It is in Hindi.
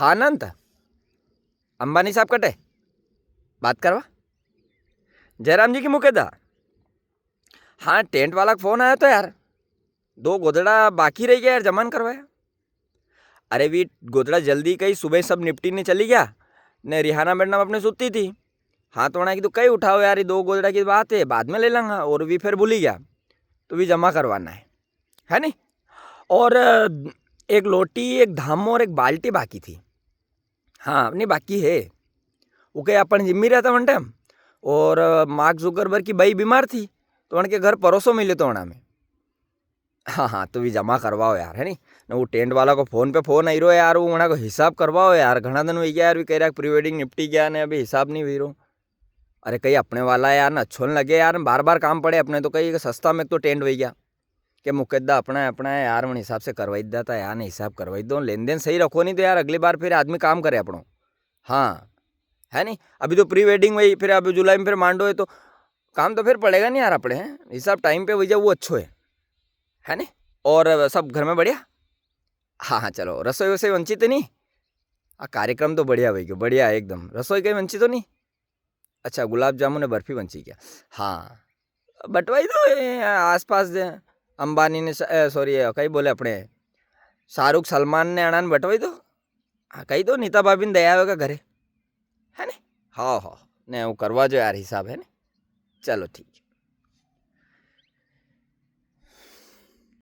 हाँ अनंत, अंबानी साहब कटे बात करवा जयराम जी की मुकेदा। हाँ टेंट वाला का फोन आया तो यार, 2 गोदड़ा बाकी रह गया यार, जमान करवाया। अरे भी गोदड़ा जल्दी कही सुबह सब निपटी ने चली गया ने, रिहाना मैडम अपने सुती थी। हाँ तो उन्हें की तो कहीं उठाओ यार, ये 2 गोदड़ा की बात है, बाद में ले लूँगा। और भी फिर भूल ही गया, तो भी जमा करवाना है नहीं। और एक लोटी, एक धाम और एक बाल्टी बाकी थी। हाँ नहीं बाकी है, वो कहीं अपन जिम्मी रहता वन टाइम। और मार्क जुकरबर्ग की बई बीमार थी, तो उनके घर परोसो मिले तो उन्हें में। हाँ हाँ तो भी जमा करवाओ यार, है नहीं। न वो टेंट वाला को फोन पे फोन आई रहो यार, वो उन्हें को हिसाब करवाओ यार, घना दिन हो गया यार, भी कह रहा प्री वेडिंग निपटी गया ने अभी हिसाब नहीं हुई रहो। अरे कहीं अपने वाला यार ना अच्छो न लगे यार, बार बार काम पड़े अपने, तो कहीं सस्ता में तो टेंट वही गया कि मुकद्दा अपना है यार, मन हिसाब से करवाई देता यार, ने हिसाब करवाई दो, लेन देन सही रखो, नहीं तो यार अगली बार फिर आदमी काम करे अपनों। हाँ है नहीं, अभी तो प्री वेडिंग वही, फिर अभी जुलाई में फिर मांडो है, तो काम तो फिर पड़ेगा नहीं यार अपने, हैं हिसाब टाइम पे वही वो अच्छो है नहीं। और सब घर में बढ़िया। हाँ हाँ चलो, रसोई वसोई वंचित नहीं। हाँ कार्यक्रम तो बढ़िया भाई, बढ़िया एकदम, रसोई कहीं वंचित तो नहीं। अच्छा गुलाब जामुन ने बर्फी बंची क्या। हाँ बटवाई दो आस पास दे, अंबानी ने सॉरी कहीं बोले अपने शाहरुख सलमान ने अणान बटवाई दो। हाँ कही दो नीता भाभी ने दया होगा घरे, है ने। हाँ हाँ ने वो करवा जो यार हिसाब, है ने। चलो ठीक।